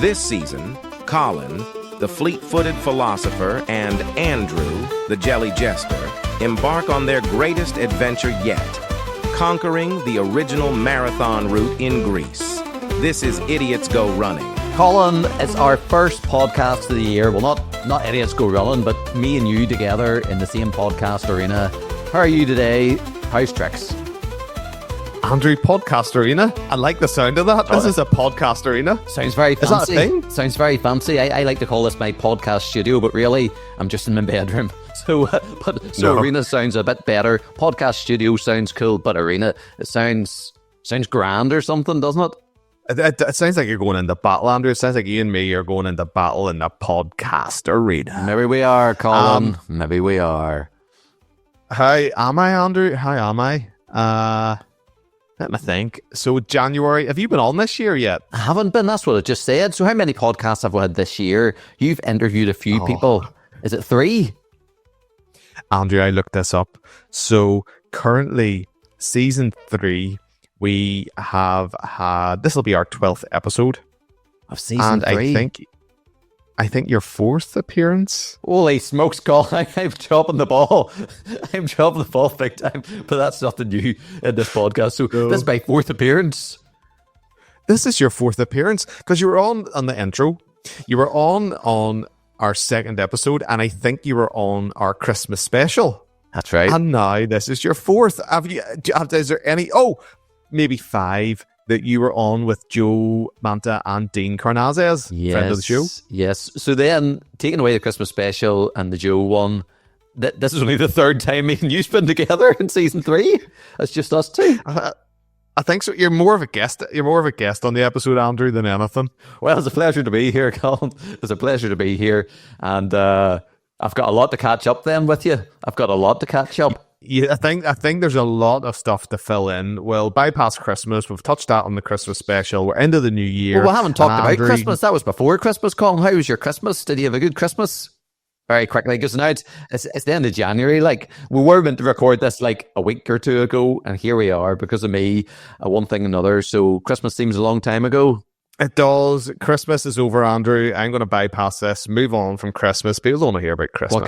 This season, Colin, the fleet-footed philosopher, and Andrew, the jelly jester, embark on their greatest adventure yet, conquering the original marathon route in Greece. This is Idiots Go Running. Colin, it's our first podcast of the year. Well, not Idiots Go Running, but me and you together in the same podcast arena. How are you today? How's tricks? Andrew, podcast arena. I like the sound of that. This is a podcast arena. Sounds very fancy. Is that a thing? Sounds very fancy. I like to call this my podcast studio, but really, I'm just in my bedroom. So arena sounds a bit better. Podcast studio sounds cool, but arena, it sounds grand or something, doesn't it? It sounds like you're going into battle, Andrew. It sounds like you and me are going into battle in the podcast arena. Maybe we are, Colin. Maybe we are. How am I, Andrew? How am I? Let me think. So January, have you been on this year yet? I haven't been, that's what I just said. So how many podcasts have we had this year? You've interviewed a few people. Is it 3? Andrew, I looked this up. So currently, season 3, we have had, this will be our 12th episode. Of season 3? I think your 4th appearance. Holy smokes, Colin. I'm dropping the ball. I'm dropping the ball big time. But that's nothing new in this podcast. So This is my 4th appearance. This is your 4th appearance because you were on the intro. You were on our 2nd episode, and I think you were on our Christmas special. That's right. And now this is your 4th. Is there any? Oh, maybe 5 that you were on with Joe Manta and Dean Carnazes, friend of the show. Yes. So then, taking away the Christmas special and the Joe one, this is only the 3rd time me and you've been together in season 3. It's just us two. I think so. You're more of a guest. You're more of a guest on the episode, Andrew, than anything. Well, it's a pleasure to be here, Colin. It's a pleasure to be here, and I've got a lot to catch up then with you. I've got a lot to catch up. Yeah, I think there's a lot of stuff to fill in. We'll bypass Christmas. We've touched that on the Christmas special. We're into the new year. Well, we haven't talked about Christmas. That was before Christmas, Colin. How was your Christmas? Did you have a good Christmas? Very quickly, because now it's the end of January. Like, we were meant to record this like a week or 2 ago, and here we are because of me, one thing and another. So Christmas seems a long time ago. It does. Christmas is over, Andrew. I'm going to bypass this. Move on from Christmas. People don't want to hear about Christmas. Well,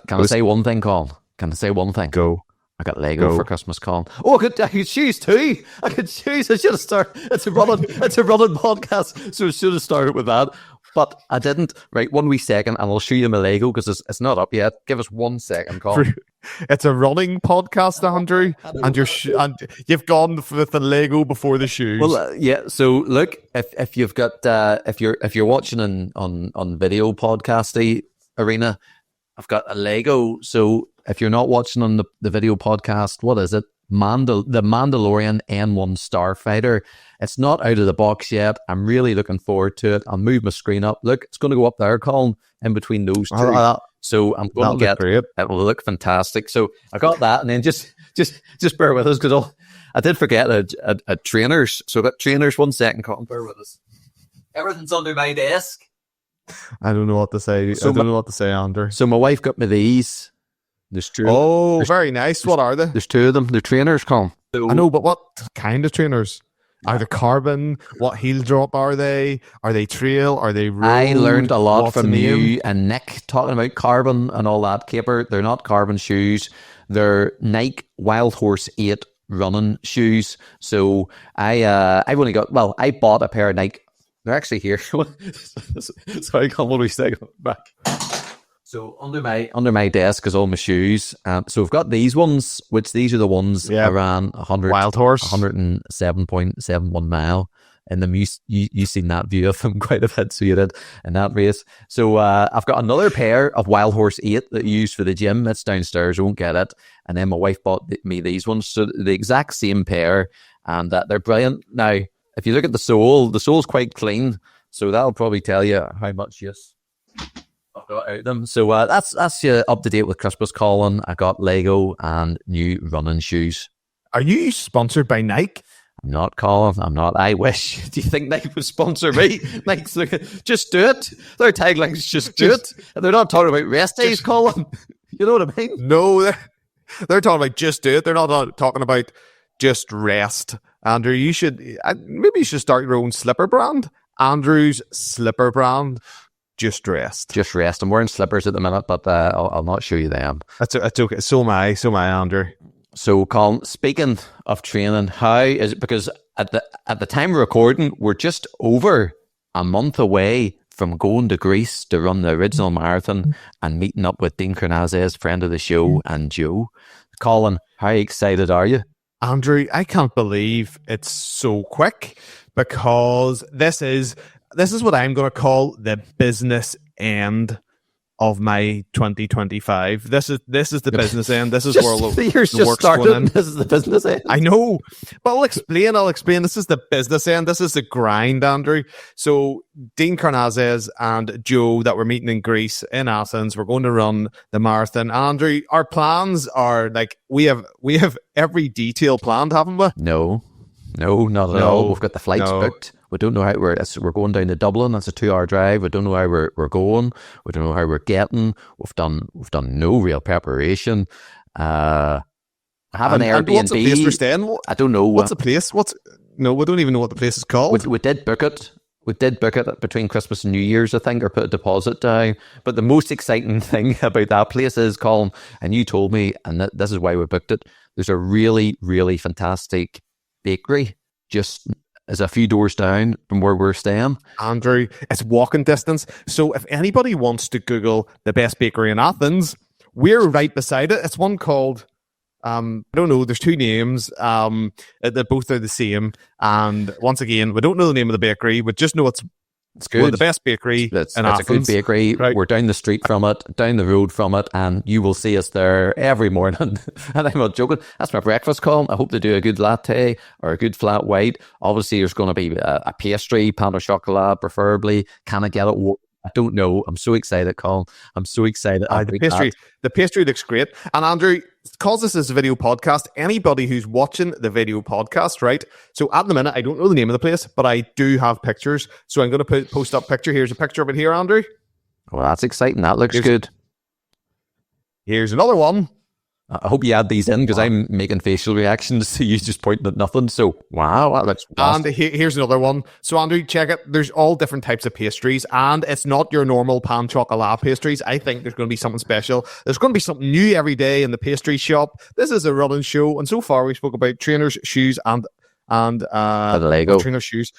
can I say one thing, Colin? Can I say one thing? Go. I got Lego for Christmas, Colin. Oh, I could choose too. I could choose. I should have started. It's a running podcast, so I should have started with that. But I didn't. Right, 1 wee second, and I'll show you my Lego because it's not up yet. Give us 1 second, Colin. It's a running podcast, Andrew, and you've gone with the Lego before the shoes. Well, yeah. So look, if you've got if you're watching on video podcasty arena, I've got a Lego. So if you're not watching on the video podcast, what is it? The Mandalorian N1 Starfighter. It's not out of the box yet. I'm really looking forward to it. I'll move my screen up. Look, it's going to go up there, Colin, in between those two. So I'm going to get it. It will look fantastic. So I got that, and then just bear with us because I did forget a trainers. So I got trainers. 1 second, Colin. Bear with us. Everything's under my desk. I don't know what to say. I don't know what to say, Andrew. So my wife got me these. There's 2. Oh, very nice. What are they? There's 2 of them. They're trainers, Colin. I know, but what kind of trainers? Are they carbon? What heel drop are they? Are they trail? Are they road? I learned a lot from you and Nick talking about carbon and all that caper. They're not carbon shoes. They're Nike Wild Horse 8 running shoes. So I've only got, I bought a pair of Nike. They're actually here. Sorry, Colin, what do we say? Back. So under my desk is all my shoes. So we've got these ones, which these are the ones around 100 Wild Horse 107.71 mile. And then you seen that view of them quite a bit, so you did in that race. So I've got another pair of Wild Horse 8 that you use for the gym. It's downstairs, I won't get it. And then my wife bought me these ones. So the exact same pair, and they're brilliant. Now, if you look at the sole's quite clean, so that'll probably tell you how much use I've got out of them. So that's up to date with Christmas, Colin. I got Lego and new running shoes. Are you sponsored by Nike? I'm not, Colin. I'm not. I wish. Do you think Nike would sponsor me? Nike's like, just do it. Their tagline's just do it. And they're not talking about rest days, Colin. You know what I mean? No, they're talking about just do it. They're not talking about just rest. Andrew, maybe you should start your own slipper brand Andrew's slipper brand, Just Rest. Just rest. I'm wearing slippers at the minute, but I'll not show you them. That's okay. So am I, Andrew. So, Colin, speaking of training, how is it? Because at the time of recording, we're just over a month away from going to Greece to run the original marathon and meeting up with Dean Carnazes, friend of the show, and Joe. Colin, how excited are you? Andrew, I can't believe it's so quick, because this is what I'm going to call the business end of my 2025. This is the business end. This is where the year's just started. This is the business end. I know, but I'll explain. This is the business end. This is the grind, Andrew. So Dean Carnazes and Joe, that we're meeting in Greece, in Athens, we're going to run the marathon. Andrew, our plans are like, we have every detail planned, haven't we? No, not at all. We've got the flights booked. We don't know how we're going down to Dublin. That's a 2-hour drive. We don't know how we're going. We don't know how we're getting. We've done no real preparation. I have an Airbnb. What's the place we're staying? I don't know. What's the place? No, we don't even know what the place is called. We did book it. We did book it between Christmas and New Year's, I think, or put a deposit down. But the most exciting thing about that place is, Colin, and you told me, and this is why we booked it, there's a really, really fantastic bakery just is a few doors down from where we're staying. Andrew, it's walking distance. So if anybody wants to Google the best bakery in Athens, we're right beside it. It's one called, I don't know, there's two names. They both are the same. And once again, we don't know the name of the bakery. We just know it's good. One of the best bakery in Athens. It's a good bakery. Right. We're down the street from it, down the road from it, and you will see us there every morning. And I'm not joking. That's my breakfast, Colin. I hope to do a good latte or a good flat white. Obviously, there's going to be a pastry, pain au chocolat, preferably. Can I get it? I don't know. I'm so excited, Colin. I'm so excited. The pastry looks great. And Andrew, because this is a video podcast, anybody who's watching the video podcast, right? So at the minute, I don't know the name of the place, but I do have pictures. So I'm going to post up picture. Here's a picture of it here, Andrew. Well, that's exciting. That looks good. Here's another one. I hope you add these in, because I'm making facial reactions to you just pointing at nothing. So, wow, that looks awesome. And here's another one. So, Andrew, check it. There's all different types of pastries, and it's not your normal pain chocolat pastries. I think there's going to be something special. There's going to be something new every day in the pastry shop. This is a running show, and so far we spoke about trainers, shoes, and Lego. Trainers, shoes.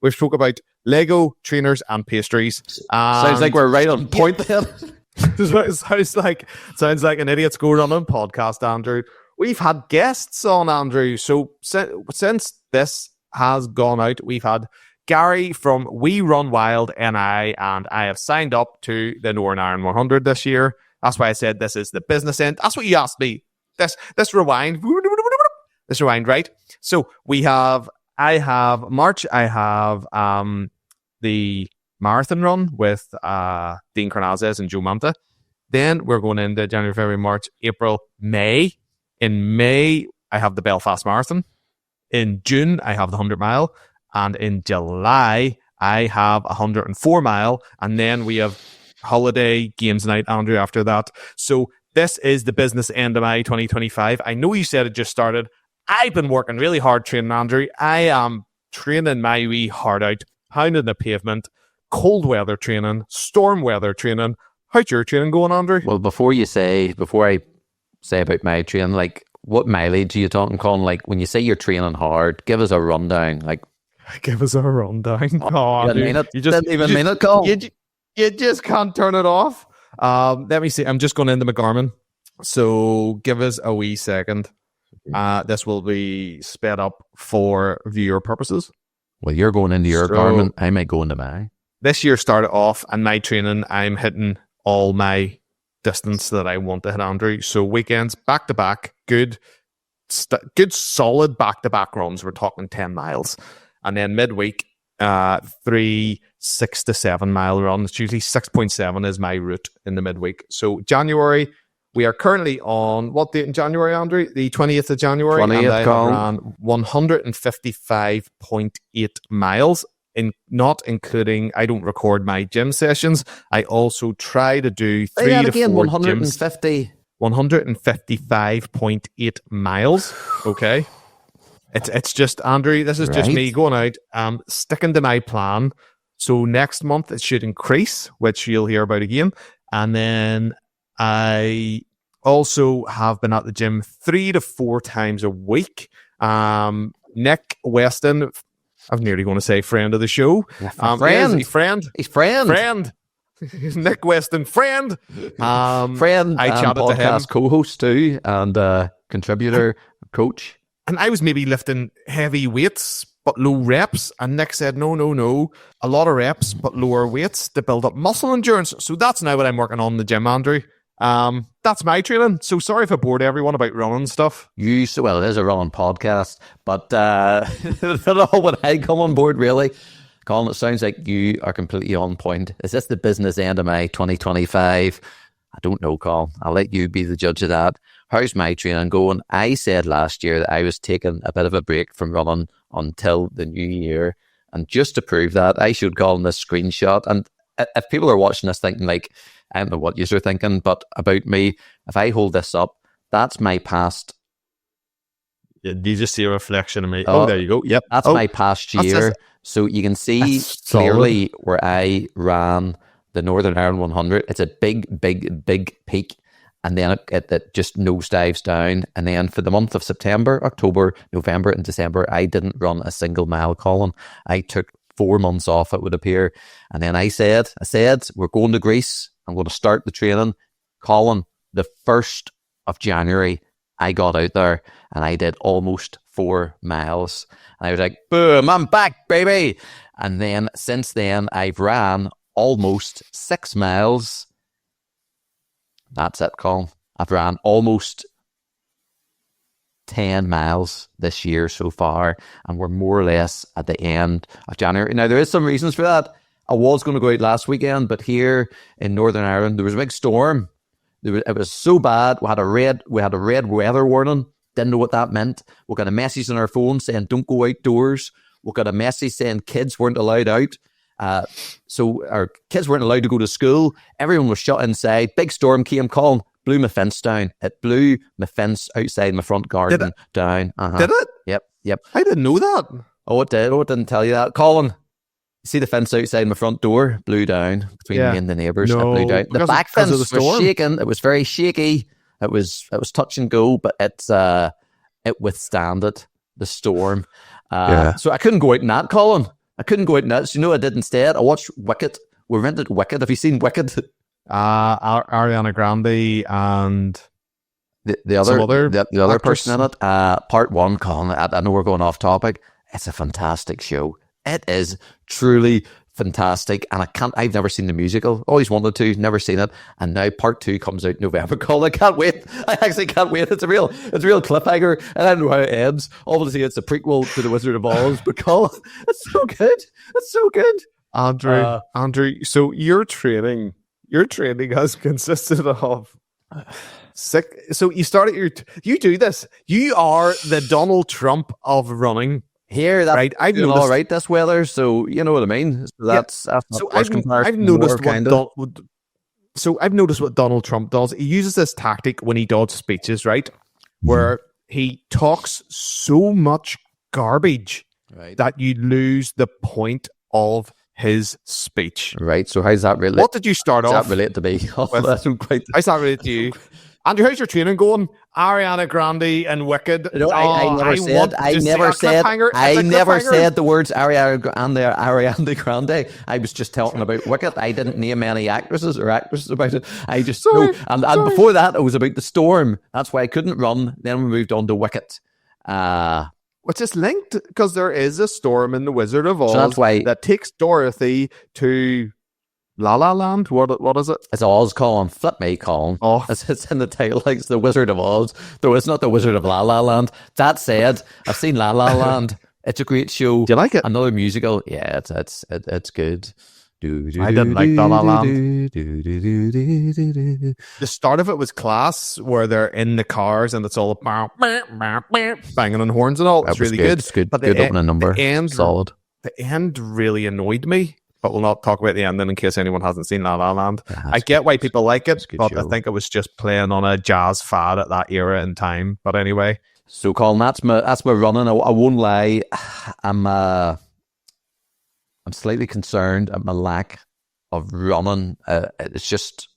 We've spoke about Lego, trainers, and pastries. Sounds like we're right on point there. sounds like an Idiot's Go Running podcast, Andrew. We've had guests on, Andrew. So since this has gone out, we've had Gary from We Run Wild NI, and I have signed up to the Northern Iron 100 this year. That's why I said this is the business end. That's what you asked me. This rewind. This rewind, right? So I have March. I have the marathon run with Dean Carnazes and Joe Manta. Then we're going into January, February, March, April, May. In May, I have the Belfast Marathon. In June, I have the 100 mile. And in July, I have a 104 mile. And then we have holiday games night, Andrew, after that. So this is the business end of my 2025. I know you said it just started. I've been working really hard training, Andrew. I am training my wee heart out, pounding the pavement. Cold weather training, storm weather training. How's your training going, Andrew? Well, before I say about my training, like, what mileage are you talking, Colin? Like, when you say you're training hard, give us a rundown. Like, give us a rundown. You didn't even mean it, Colin. You just can't turn it off. Let me see. I'm just going into my Garmin. So give us a wee second. This will be sped up for viewer purposes. Well, you're going into your Garmin. I might go into mine. This year started off, and my training, I'm hitting all my distance that I want to hit, Andrew. So weekends, back to back, good solid back to back runs. We're talking 10 miles, and then midweek, 3 6 to 7 mile runs. It's usually 6.7 is my route in the midweek. So January, we are currently on what date in January, Andrew? The 20th of January. 20th, and I ran 155.8 miles. Not including, I don't record my gym sessions. I also try to do 3 to 4 150. 155.8 miles. Okay. It's just, Andrew, this is just me going out, sticking to my plan. So next month it should increase, which you'll hear about again. And then I also have been at the gym 3 to 4 times a week. Nick Weston, I'm nearly going to say friend of the show. Friend. He's friend. Nick Weston, friend. Friend. I chatted to him. Podcast co-host too, and contributor, coach. And I was maybe lifting heavy weights, but low reps. And Nick said, no. A lot of reps, but lower weights to build up muscle endurance. So that's now what I'm working on in the gym, Andrew. That's my training. So sorry if I bored everyone about running stuff. It is a running podcast, but not all when I come on board, really. Colin, it sounds like you are completely on point. Is this the business end of my 2025? I don't know, Colin. I'll let you be the judge of that. How's my training going? I said last year that I was taking a bit of a break from running until the new year. And just to prove that, I showed Colin this screenshot. And if people are watching this thinking like, I don't know what you're thinking, but about me, if I hold this up, that's my past. Yeah, you just see a reflection of me. Oh, there you go. Yep. That's my past year. So you can see clearly where I ran the Northern Ireland 100. It's a big peak. And then it just nosedives down. And then for the month of September, October, November, and December, I didn't run a single mile, Colin. I took 4 months off, it would appear. And then I said, we're going to Greece. I'm going to start the training. Colin, the 1st of January, I got out there and I did almost 4 miles. And I was like, boom, I'm back, baby. And then since then, I've ran almost 6 miles. That's it, Colin. I've ran almost 10 miles this year so far, and we're more or less at the end of January. Now, there is some reasons for that. I was going to go out last weekend, but here in Northern Ireland, there was a big storm. It was so bad. We had a red weather warning. Didn't know what that meant. We got a message on our phone saying, don't go outdoors. We got a message saying kids weren't allowed out. So our kids weren't allowed to go to school. Everyone was shut inside. Big storm came, Colin, blew my fence down. It blew my fence outside my front garden down. Did it? Yep. I didn't know that. Oh, it did. Oh, it didn't tell you that. Colin, see the fence outside my front door? Blew down between me and the neighbours. No, it blew down. The back fence was shaking. It was very shaky. It was touch and go, but it withstanded the storm. So I couldn't go out in that, Colin. I couldn't go out in that. So you know what I did instead? I watched Wicked. We rented Wicked. Have you seen Wicked? Ariana Grande and the other person in it. Part 1, Colin. I know we're going off topic. It's a fantastic show. It is truly fantastic, and I've never seen the musical. Always wanted to, never seen it, and now part 2 comes out in November. Colin, I can't wait. I actually can't wait. It's a real cliffhanger, and I don't know how it ends. Obviously, it's a prequel to The Wizard of Oz, but Colin, it's so good. It's so good. Andrew. So your training has consisted of so you started you do this. You are the Donald Trump of running. Here, that's right. I've noticed all right this weather, so you know what I mean. That's so I've noticed I've noticed what Donald Trump does. He uses this tactic when he does speeches, right, where he talks so much garbage that you lose the point of his speech. Right. So how's that relate? What did you start off? Does that relate to me? How's that relate to you? Andrew, how's your training going? Ariana Grande and Wicked. No, I never said the words Ariana Grande. I was just talking about Wicked. I didn't name any actresses about it. I just and before that it was about the storm. That's why I couldn't run. Then we moved on to Wicked. Which is linked because there is a storm in The Wizard of Oz, so that's why that takes Dorothy to La La Land. What is it? It's Oz, Colin. Flip me, Colin. Oh. It's in the title. Like, it's The Wizard of Oz, though it's not The Wizard of La La Land. That said, I've seen La La Land. It's a great show. Do you like it? Another musical. Yeah, it's good. I didn't like La La Land. The start of it was class, where they're in the cars and it's all banging on horns and all. It's really good. It's good. But good opening number. Solid. The end really annoyed me. But we'll not talk about the ending in case anyone hasn't seen La La Land. I get why people like it, but show. I think it was just playing on a jazz fad at that era in time. But anyway. So, Colin, that's my running. I won't lie. I'm I'm slightly concerned at my lack of running. It's just,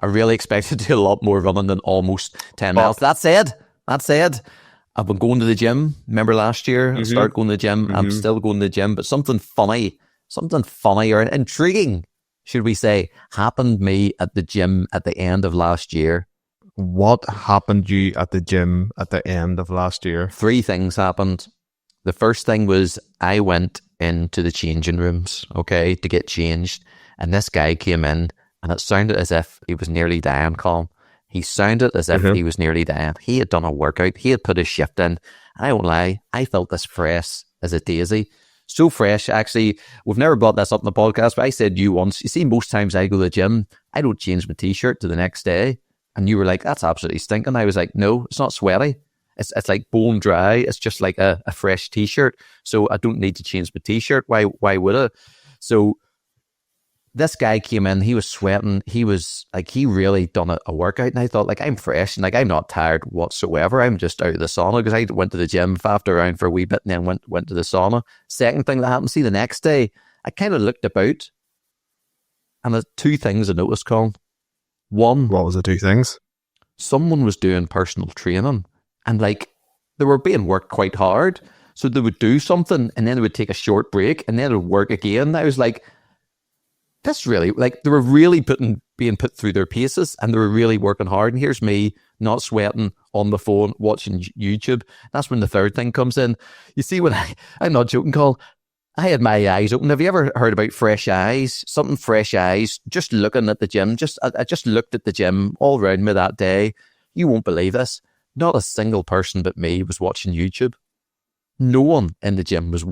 I really expected to do a lot more running than almost 10 miles. That said, I've been going to the gym. Remember last year, I started going to the gym. I'm still going to the gym, but something funny or intriguing, should we say, happened to me at the gym at the end of last year. What happened to you at the gym at the end of last year? 3 things happened. The first thing was I went into the changing rooms, okay, to get changed. And this guy came in and it sounded as if he was nearly dying, Colin. He sounded as if he was nearly dying. He had done a workout. He had put his shift in. And I won't lie, I felt this fresh as a daisy. So fresh, actually. We've never brought this up in the podcast, but I said you once, you see, most times I go to the gym, I don't change my t-shirt to the next day. And you were like, that's absolutely stinking. I was like, no, it's not sweaty. It's like bone dry. It's just like a fresh t-shirt. So I don't need to change my t-shirt. Why would I? So this guy came in, he was sweating. He was like, he really done a workout. And I thought, like, I'm fresh and like, I'm not tired whatsoever. I'm just out of the sauna because I went to the gym, faffed around for a wee bit and then went to the sauna. Second thing that happened, see, the next day, I kind of looked about and there's 2 things I noticed, Colin. One. What was the 2 things? Someone was doing personal training and like they were being worked quite hard. So they would do something and then they would take a short break and then it would work again. I was like, that's really, like, they were really being put through their paces and they were really working hard. And here's me not sweating on the phone, watching YouTube. That's when the third thing comes in. You see, when I'm not joking, Colin, I had my eyes open. Have you ever heard about fresh eyes? Something fresh eyes, just looking at the gym. I just looked at the gym all around me that day. You won't believe this. Not a single person but me was watching YouTube. No one in the gym was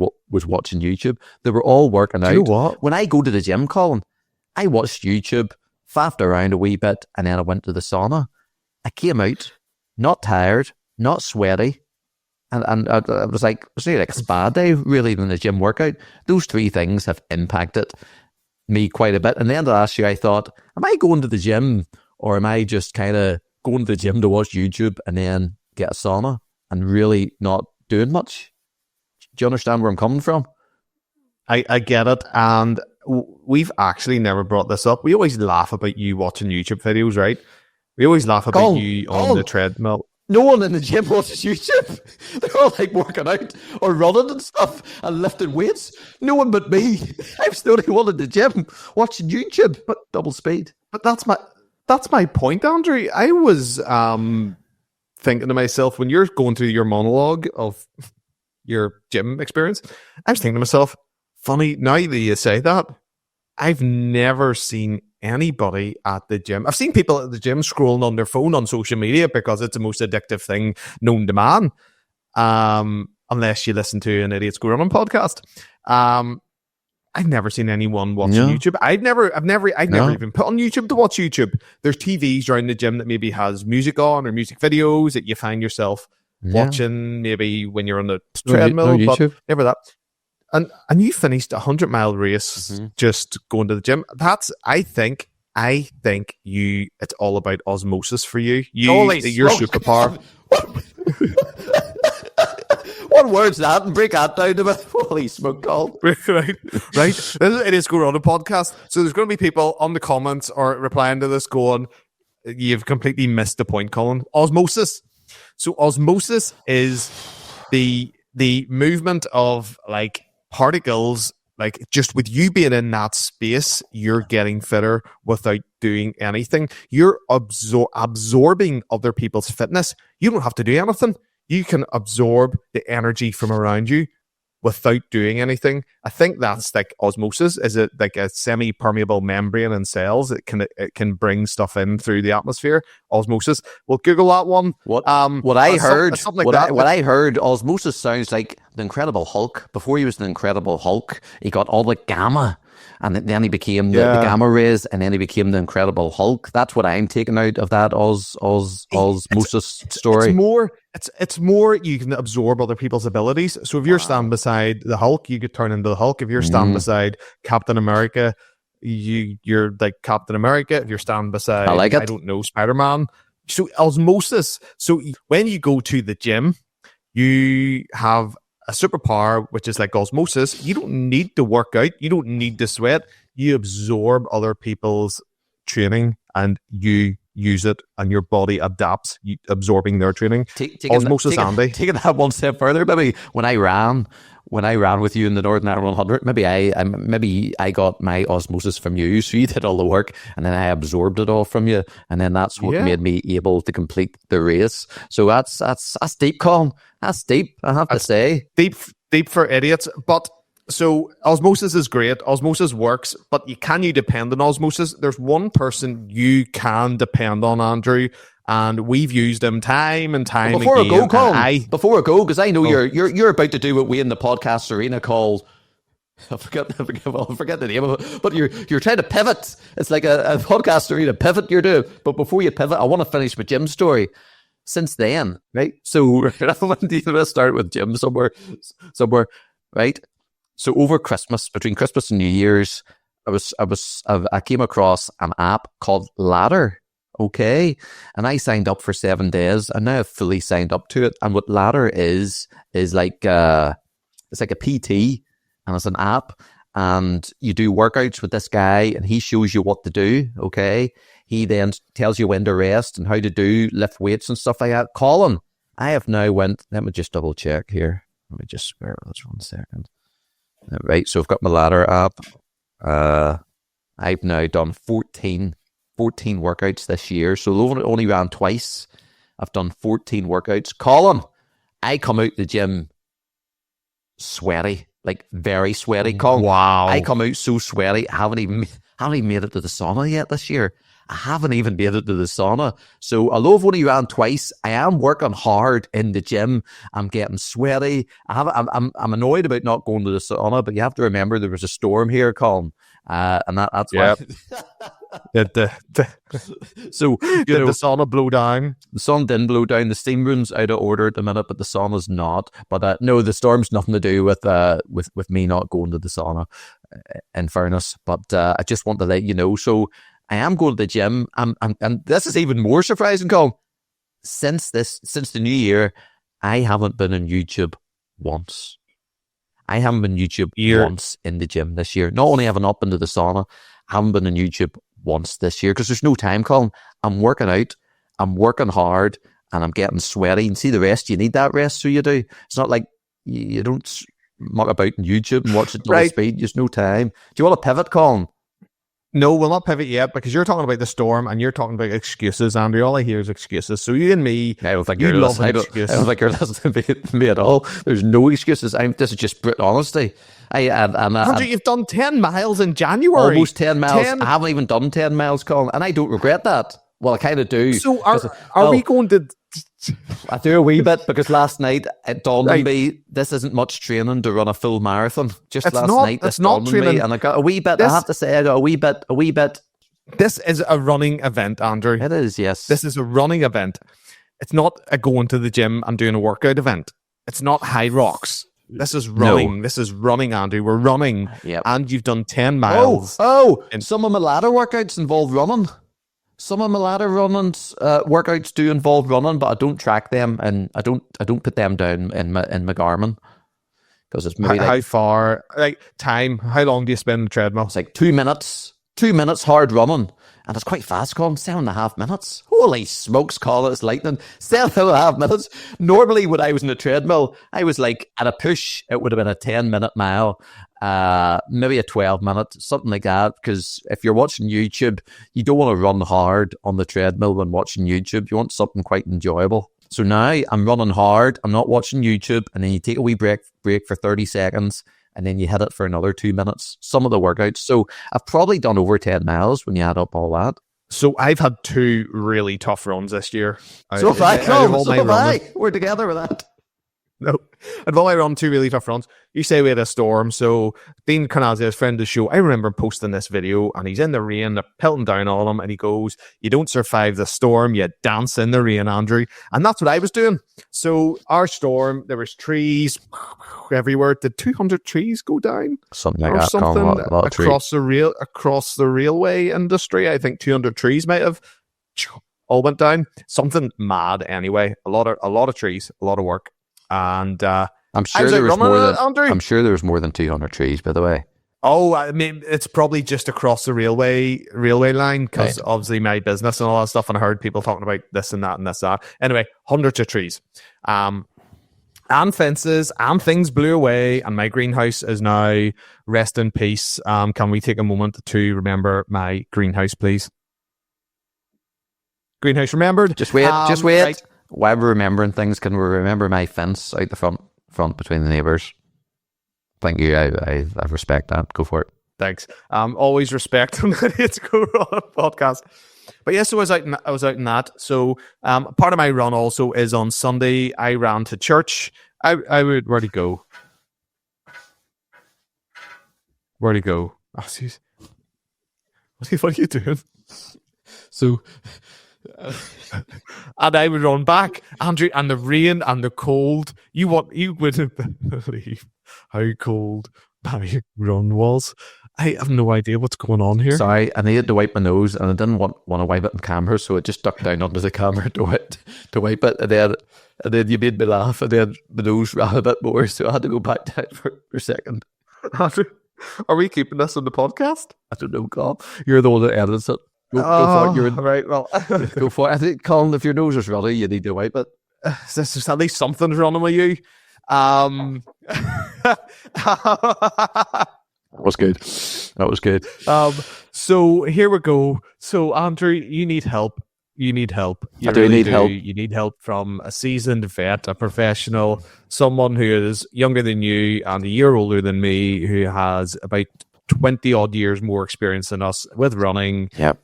watching YouTube. They were all working out. You know what? When I go to the gym, Colin, I watched YouTube, faffed around a wee bit, and then I went to the sauna. I came out, not tired, not sweaty, and I was like, it was really like a spa day, really, than the gym workout. Those 3 things have impacted me quite a bit. And then last year I thought, am I going to the gym or am I just kind of going to the gym to watch YouTube and then get a sauna and really not doing much? Do you understand where I'm coming from? I get it. And we've actually never brought this up. We always laugh about you watching YouTube videos, right? We always laugh about you on the treadmill. No one in the gym watches YouTube. They're all like working out or running and stuff and lifting weights. No one but me. I'm still the only one in the gym watching YouTube, but double speed. But that's my point, Andrew. I was thinking to myself, when you're going through your monologue of your gym experience, I was thinking to myself, funny, now that you say that, I've never seen anybody at the gym. I've seen people at the gym scrolling on their phone on social media because it's the most addictive thing known to man. Unless you listen to an Idiots Go Running podcast. I've never seen anyone watching YouTube. I've never even put on YouTube to watch YouTube. There's TVs around the gym that maybe has music on or music videos that you find yourself watching maybe when you're on the treadmill, but never that. And you finished a 100-mile race just going to the gym. I think it's all about osmosis for you. Your superpower. What word's that? And break that down to me. Holy smoke, Colin. right. It is Go On a podcast. So there's going to be people on the comments or replying to this going, you've completely missed the point, Colin. Osmosis. So osmosis is the movement of like particles, like just with you being in that space, you're getting fitter without doing anything. You're absorbing other people's fitness. You don't have to do anything. You can absorb the energy from around you without doing anything. I think that's like osmosis. Is it like a semi-permeable membrane in cells? It can bring stuff in through the atmosphere. Osmosis. Well, Google that one. What I heard, osmosis sounds like the Incredible Hulk. Before he was the Incredible Hulk, he got all the gamma. And then he became the gamma rays, and then he became the Incredible Hulk. That's what I'm taking out of that osmosis story. It's more you can absorb other people's abilities. So if you're standing beside the Hulk, you could turn into the Hulk. If you're standing beside Captain America, you're like Captain America. If you're standing beside, I don't know, Spider-Man. So osmosis. So when you go to the gym, you have a superpower, which is like osmosis. You don't need to work out. You don't need to sweat. You absorb other people's training and you use it, and your body adapts, absorbing their training. Osmosis, Andy. Taking that one step further, maybe when I ran with you in the Northern Ireland 100, maybe I got my osmosis from you, so you did all the work, and then I absorbed it all from you, and then that's what made me able to complete the race. So that's deep, Colin. That's deep, I have to say. Deep for idiots, but. So osmosis is great. Osmosis works, but can you depend on osmosis? There's one person you can depend on, Andrew, and we've used him time and time before again. Before I go, because I know you're about to do what we in the podcast arena call. I forget the name of it, but you're trying to pivot. It's like a podcast arena pivot you're doing. But before you pivot, I want to finish my gym story. Since then, right? So I want to start with gym somewhere, right? So over Christmas, between Christmas and New Year's, I came across an app called Ladder. Okay, and I signed up for 7 days, and now I've fully signed up to it. And what Ladder is like it's like a PT, and it's an app, and you do workouts with this guy, and he shows you what to do. Okay, he then tells you when to rest and how to lift weights and stuff like that. Colin, I have now let me just double check here. Let me just spare this 1 second. Right, so I've got my Ladder app. I've now done 14 workouts this year. So only ran twice. I've done 14 workouts. Colin, I come out the gym sweaty, like very sweaty. Colin, wow! I come out so sweaty. I haven't even made it to the sauna yet this year. I haven't even made it to the sauna. So although I've only ran twice, I am working hard in the gym. I'm getting sweaty. I'm annoyed about not going to the sauna, but you have to remember there was a storm here, Colin. And that's why. So did the sauna blow down? The sun didn't blow down. The steam room's out of order at the minute, but the sauna's not. But no, the storm's nothing to do with me not going to the sauna, in fairness. But I just want to let you know. So I am going to the gym, and this is even more surprising, Colin. Since the new year, I haven't been on YouTube once. I haven't been on YouTube once in the gym this year. Not only have I not been to the sauna, I haven't been on YouTube once this year because there's no time, Colin. I'm working out, I'm working hard, and I'm getting sweaty. And see the rest, you need that rest, so you do. It's not like you don't muck about on YouTube and watch it at right. Speed. There's no time. Do you want to pivot, Colin? No, we'll not pivot yet because you're talking about the storm and you're talking about excuses, Andrew. All I hear is excuses. So you and me, I don't think you're listening to me at all. There's no excuses. This is just brute honesty. Andrew, you've done 10 miles in January. Almost 10 miles. I haven't even done 10 miles, Colin, and I don't regret that. Well, I kind of do. So are we going to... I do a wee bit because last night it dawned on me this isn't much training to run a full marathon. Just last night this dawned on me, and I got a wee bit. I have to say, I got a wee bit. This is a running event, Andrew. It is, yes. This is a running event. It's not a going to the gym and doing a workout event. It's not high rocks. This is running. No. This is running, Andrew. We're running, and you've done 10 miles. And some of my ladder workouts involve running. Some of my ladder running workouts do involve running, but I don't track them, and I don't put them down in my Garmin because it's maybe how far, like time. How long do you spend on the treadmill? It's like 2 minutes. 2 minutes hard running, and it's quite fast, Colin. 7.5 minutes. Holy smokes, Colin! It's lightning. 7.5 minutes. Normally, when I was in the treadmill, I was like at a push. It would have been a 10-minute mile. Maybe a 12-minute, something like that, because if you're watching YouTube, you don't want to run hard on the treadmill when watching YouTube. You want something quite enjoyable. So now I'm running hard, I'm not watching YouTube, and then you take a wee break for 30 seconds, and then you hit it for another 2 minutes, some of the workouts. So I've probably done over 10 miles when you add up all that. So I've had 2 really tough runs this year. So have I. We're together with that. No. And while I run 2 really tough runs, you say we had a storm. So Dean Carnazia's friend of the show, I remember posting this video and he's in the rain, they're pelting down on him, and he goes, "You don't survive the storm, you dance in the rain, Andrew." And that's what I was doing. So our storm, there was trees everywhere. Did 200 trees go down? Something like or that. Something a lot across the railway industry. I think 200 trees might have all went down. Something mad anyway. A lot of trees, a lot of work. And I'm I sure was there out was running more it, than Andrew. I'm sure there was more than 200 trees, by the way. Oh, I mean, it's probably just across the railway line because Right. obviously my business and all that stuff. And I heard people talking about this and that and this that. Anyway, hundreds of trees, and fences and things blew away. And my greenhouse is now rest in peace. Can we take a moment to remember my greenhouse, please? Greenhouse remembered. Just wait. Right. While we're remembering things, can we remember my fence out the front between the neighbours? Thank you. I respect that. Go for it. Thanks. Always respect on that. It's go on a podcast. But yes, so I was out in that. So part of my run also is on Sunday. I ran to church. Where'd he go? Where'd he go? Oh, jeez. What are you doing? So, and I would run back, Andrew, and the rain and the cold. You wouldn't believe how cold my run was. I have no idea what's going on here. Sorry, I needed to wipe my nose, and I didn't want to wipe it on camera, so I just ducked down under the camera to wipe it, and then you made me laugh, and then my nose ran a bit more, so I had to go back down for a second. Andrew, are we keeping this on the podcast? I don't know, Colin. You're the one that edits it. Go for it. You're right. Well, go for it. I think, Colin, if your nose is runny, you need to wipe it. this is at least something's running with you. That was good. So here we go. So Andrew, you need help. You need help. You I do need help. You need help from a seasoned vet, a professional, someone who is younger than you and a year older than me, who has about 20 odd years more experience than us with running. Yep.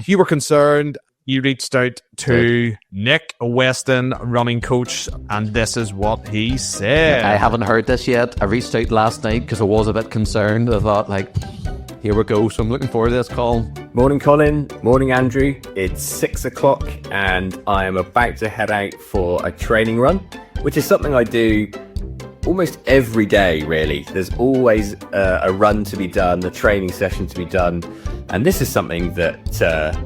You were concerned. You reached out to Nick, a Weston running coach, and this is what he said. I haven't heard this yet. I reached out last night because I was a bit concerned. I thought, here we go. So I'm looking forward to this call. Morning, Colin. Morning, Andrew. It's 6 o'clock and I am about to head out for a training run, which is something I do almost every day, really. There's always a run to be done, a training session to be done. And this is something that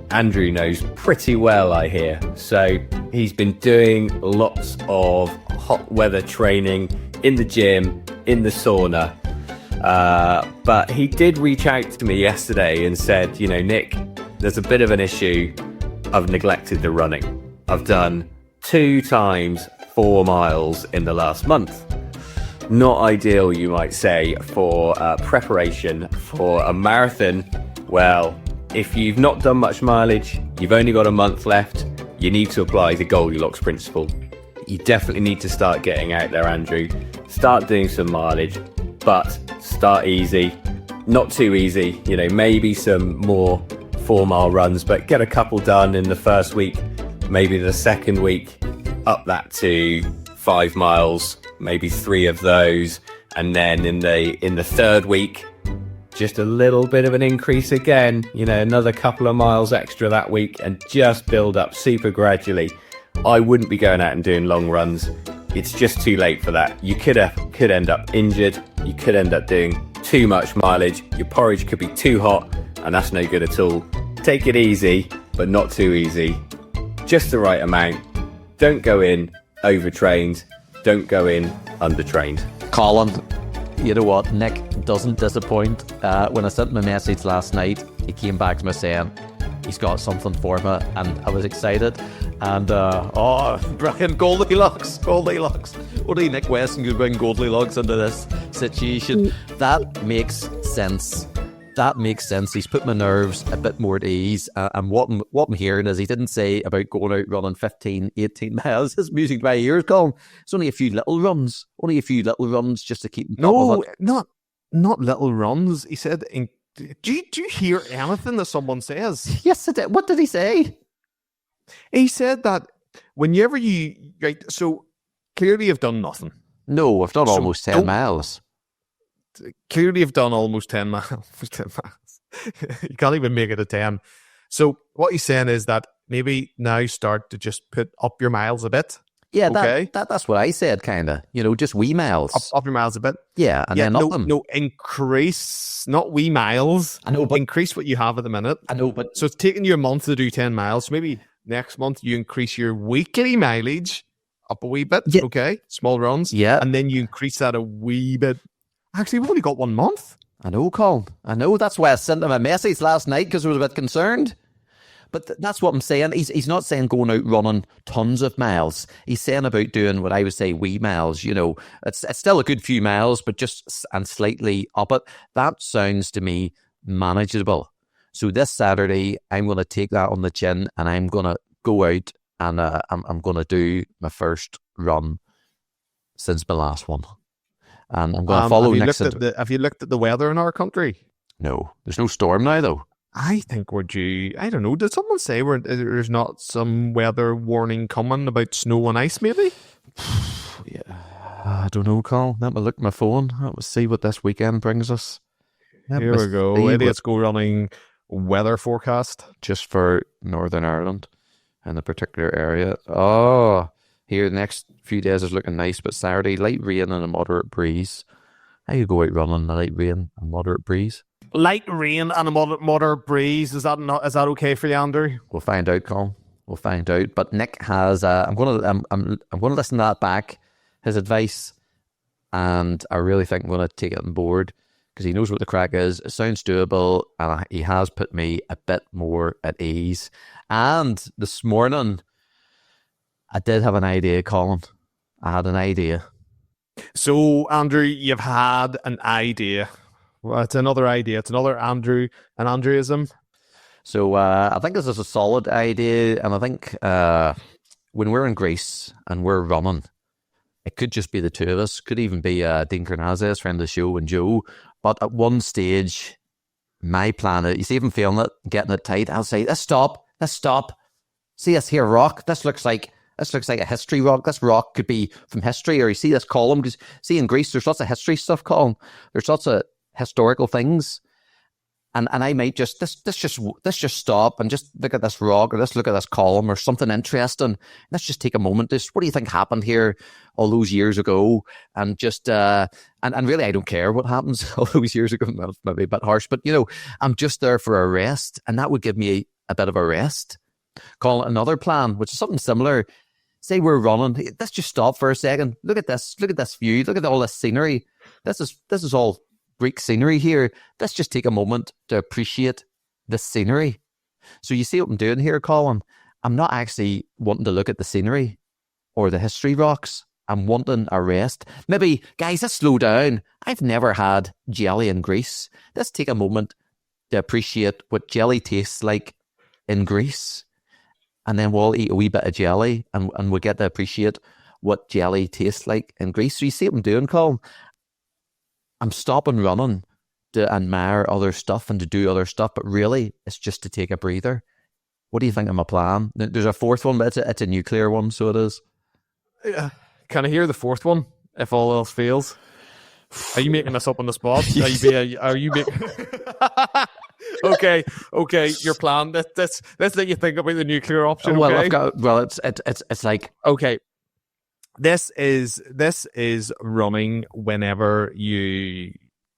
Andrew knows pretty well, I hear. So he's been doing lots of hot weather training in the gym, in the sauna. But he did reach out to me yesterday and said, Nick, there's a bit of an issue. I've neglected the running. I've done 2 times 4 miles in the last month. Not ideal, you might say, for preparation for a marathon. Well, if you've not done much mileage, you've only got a month left, you need to apply the Goldilocks principle. You definitely need to start getting out there, Andrew. Start doing some mileage, but start easy. Not too easy, maybe some more 4-mile runs, but get a couple done in the first week. Maybe the second week, up that to 5 miles, maybe 3 of those. And then in the third week, just a little bit of an increase again, another couple of miles extra that week, and just build up super gradually. I wouldn't be going out and doing long runs. It's just too late for that. You could end up injured. You could end up doing too much mileage. Your porridge could be too hot, and that's no good at all. Take it easy, but not too easy. Just the right amount. Don't go in overtrained. Don't go in undertrained. Colin, you know what? Nick doesn't disappoint. When I sent him a message last night, he came back to me saying he's got something for me, and I was excited. And brilliant, Goldilocks. Only Nick Weston could bring Goldilocks into this situation. That makes sense. He's put my nerves a bit more at ease. And what I'm hearing is he didn't say about going out running 15, 18 miles. It's music to my ears, Colin. It's only a few little runs. Just to keep on top of it. Not little runs. He said, do you hear anything that someone says? Yes, I did. What did he say? He said that whenever so clearly you've done nothing. No, I've done almost 10 miles. Clearly you've done almost 10 miles. 10 miles. You can't even make it a 10. So what he's saying is that maybe now start to just put up your miles a bit. Yeah, okay? That's what I said, kind of. Just wee miles. Up your miles a bit. Yeah, and then up them. No, increase, not wee miles. I know, but increase what you have at the minute. I know, but so it's taking you a month to do 10 miles. So maybe next month you increase your weekly mileage up a wee bit. Yeah. Okay, small runs. Yeah. And then you increase that a wee bit. Actually, we've only got 1 month. I know, Colin. I know. That's why I sent him a message last night because I was a bit concerned. But that's what I'm saying. He's not saying going out running tons of miles. He's saying about doing what I would say wee miles. You know, it's still a good few miles, but just and slightly up it. That sounds to me manageable. So this Saturday, I'm going to take that on the chin and I'm going to go out and I'm going to do my first run since my last one. And I'm going to follow next. Have you looked at the weather in our country? No, there's no storm now though. I think we're due. I don't know. Did someone say there's not some weather warning coming about snow and ice? Maybe. Yeah, I don't know, Colin. Let me look at my phone. Let's see what this weekend brings us. Here we go. Idiots Go Running weather forecast just for Northern Ireland and the particular area. Oh, here the next few days is looking nice, but Saturday light rain and a moderate breeze. I could go out running in the light rain and moderate breeze. Light rain and a moderate breeze. Is that okay for you, Andrew? We'll find out, Colin. We'll find out. But Nick has. I'm gonna listen to that back. His advice, and I really think I'm gonna take it on board because he knows what the crack is. It sounds doable, and he has put me a bit more at ease. And this morning, I did have an idea, Colin. I had an idea. So, Andrew, you've had an idea. Well, it's another idea. It's another an Andrewism. So I think this is a solid idea, and I think when we're in Greece and we're running, it could just be the two of us. Could even be Dean Carnazes, friend of the show, and Joe. But at one stage, my plan is, you see if I'm feeling it, getting it tight, I'll say, let's stop. See us here, rock. This looks like a history rock. This rock could be from history, or you see this column, because see in Greece, there's lots of history stuff, Colin. There's lots of historical things. And I might just let's stop and just look at this rock, or let's look at this column or something interesting. Let's just take a moment. What do you think happened here all those years ago? And just and really, I don't care what happens all those years ago. Well, maybe a bit harsh, but I'm just there for a rest, and that would give me a bit of a rest. Call it another plan, which is something similar. Say we're running. Let's just stop for a second. Look at this. Look at this view. Look at all this scenery. This is all Greek scenery here. Let's just take a moment to appreciate the scenery. So you see what I'm doing here, Colin? I'm not actually wanting to look at the scenery or the history rocks. I'm wanting a rest. Maybe, guys, let's slow down. I've never had jelly in Greece. Let's take a moment to appreciate what jelly tastes like in Greece. And then we'll eat a wee bit of jelly and we'll get to appreciate what jelly tastes like in Greece. So you see what I'm doing, Colin? I'm stopping running to admire other stuff and to do other stuff, but really, it's just to take a breather. What do you think of my plan? There's a fourth one, but it's a nuclear one, so it is. Can I hear the fourth one, if all else fails? Are you making this up on the spot? Are you making... Okay, your plan. Let's let you think about the nuclear option. Well, okay? It's like, okay. This is running whenever you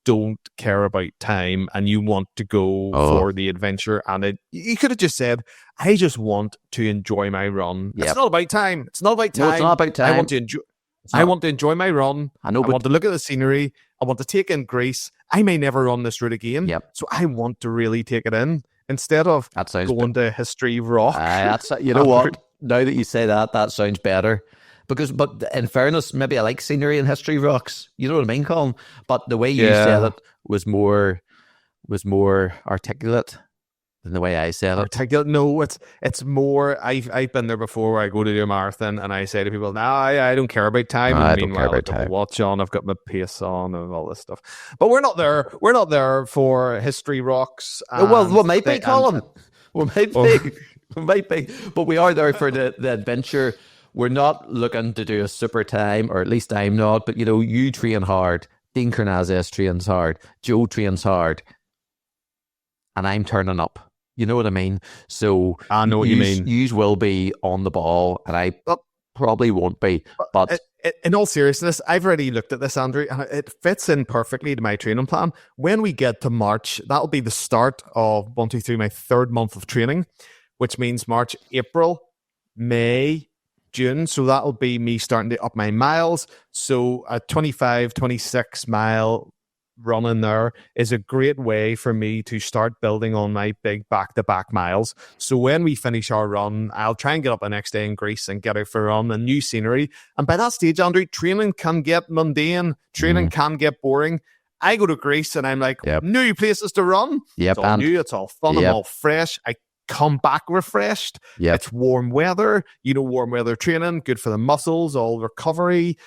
don't care about time and you want to go for the adventure. And you could have just said, I just want to enjoy my run. Yep. It's not about time. It's not about time. No, it's not about time. I want to enjoy my run. I want to look at the scenery. I want to take in Greece. I may never run this route again. Yep. So I want to really take it in instead of going to history rock. You know what? Now that you say that sounds better. But in fairness, maybe I like scenery and history rocks. You know what I mean, Colin? But the way you said it was more articulate than the way I said it. Articulate? No, it's more. I've been there before. Where I go to do a marathon and I say to people, "No, I don't care about time." I don't care about time. I've got my watch on. I've got my pace on, and all this stuff. But we're not there. We're not there for history rocks. Well, might be, Colin. Might be. But we are there for the adventure. We're not looking to do a super time, or at least I'm not. But you train hard. Dean Carnazes trains hard. Joe trains hard, and I'm turning up. You know what I mean? So I know what you mean. Yous will be on the ball, and I probably won't be. But in all seriousness, I've already looked at this, Andrew, and it fits in perfectly to my training plan. When we get to March, that'll be the start of my third month of training, which means March, April, May, June. So that'll be me starting to up my miles. So a 25, 26 mile run in there is a great way for me to start building on my big back-to-back miles. So when we finish our run, I'll try and get up the next day in Greece and get out for a run and new scenery. And by that stage, Andrew, training can get mundane. Training can get boring. I go to Greece and I'm like, new places to run. Yep, It's all new. It's all fun. I'm all fresh. I come back refreshed. It's warm weather. Warm weather training, good for the muscles, all recovery.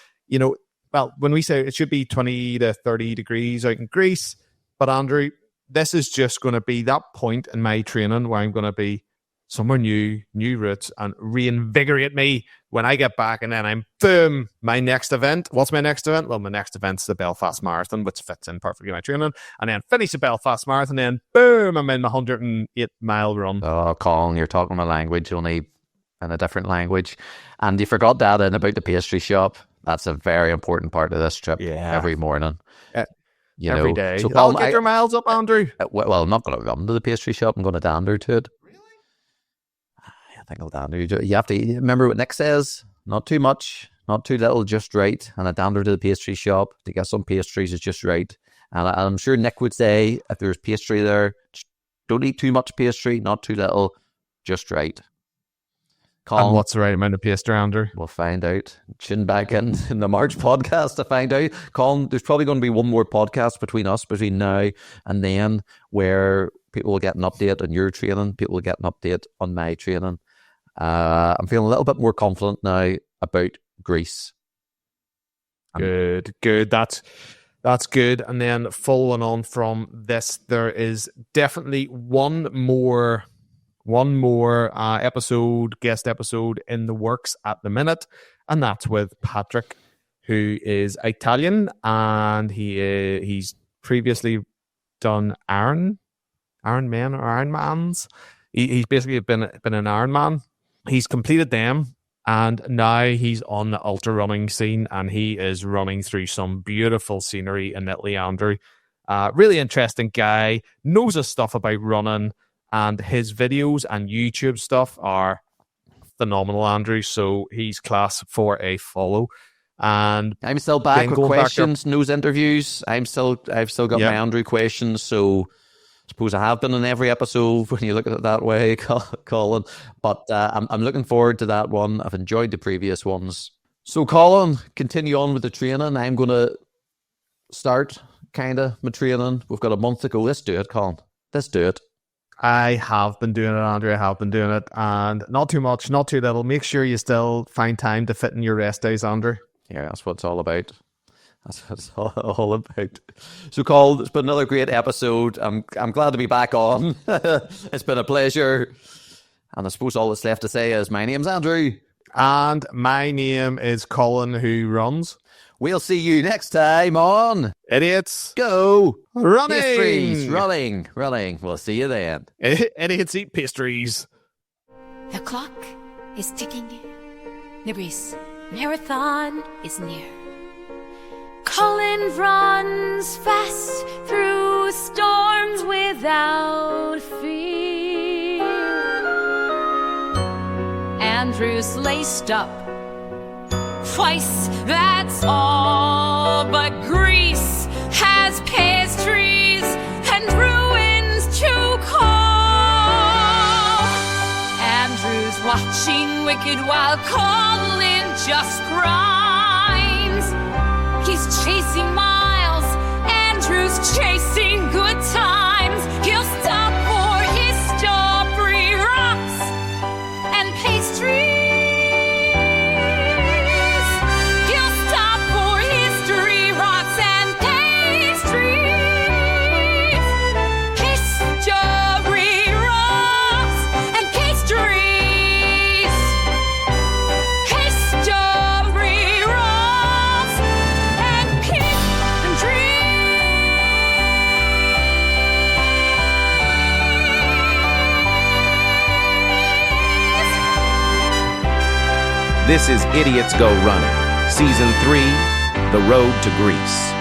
Well, when we say it should be 20 to 30 degrees out in Greece, but Andrew, this is just going to be that point in my training where I'm going to be somewhere new routes, and reinvigorate me when I get back. And then I'm, boom, my next event. What's my next event? Well, my next event's the Belfast Marathon, which fits in perfectly my training. And then finish the Belfast Marathon, then boom, I'm in my 108-mile run. Oh, Colin, you're talking my language, only in a different language. And you forgot that in about the pastry shop. That's a very important part of this trip. Every morning. Every day. So I'll get your miles up, Andrew. Well, I'm not going to run to the pastry shop. I'm going to dander to it. Really? I think I'll dander. You have to remember what Nick says. Not too much, not too little, just right. And a dander to the pastry shop to get some pastries is just right. And I'm sure Nick would say, if there's pastry there, don't eat too much pastry, not too little, just right. Colin, and what's the right amount of pastry, Andrew? We'll find out. Tune back in the March podcast to find out. Colin, there's probably going to be one more podcast between now and then, where people will get an update on your training, people will get an update on my training. I'm feeling a little bit more confident now about Greece. Good. That's good. And then following on from this, there is definitely one more guest episode in the works at the minute, and that's with Patrick, who is Italian, and he's previously done Ironmans. He's basically been an Ironman. He's completed them, and now he's on the ultra running scene, and he is running through some beautiful scenery in Italy, Andrew. Really interesting guy, knows his stuff about running, and his videos and YouTube stuff are phenomenal, Andrew. So he's class for a follow. And I'm still back with questions, news interviews. I've still got my Andrew questions. So I suppose I have been in every episode when you look at it that way, Colin. But I'm looking forward to that one. I've enjoyed the previous ones. So Colin, continue on with the training. I'm going to start my training. We've got a month to go. Let's do it, Colin. Let's do it. I have been doing it, Andrew. I have been doing it. And not too much, not too little. Make sure you still find time to fit in your rest days, Andrew. Yeah, that's what it's all about. That's what it's all about. So, Colin, it's been another great episode. I'm glad to be back on. It's been a pleasure. And I suppose all that's left to say is my name's Andrew. And my name is Colin, who runs. We'll see you next time on Idiots Go Running. Pastries. Running. We'll see you then. Idiots eat pastries. The clock is ticking. The race marathon is near. Colin runs fast through storms without fear. Andrew's laced up twice, that's all. But Greece has pastries and ruins to call. Andrew's watching wicked while Colin just grinds. He's chasing miles, Andrew's chasing good times. He'll stop for his strawberry rocks and pastries. This is Idiots Go Running, Season 3, The Road to Greece.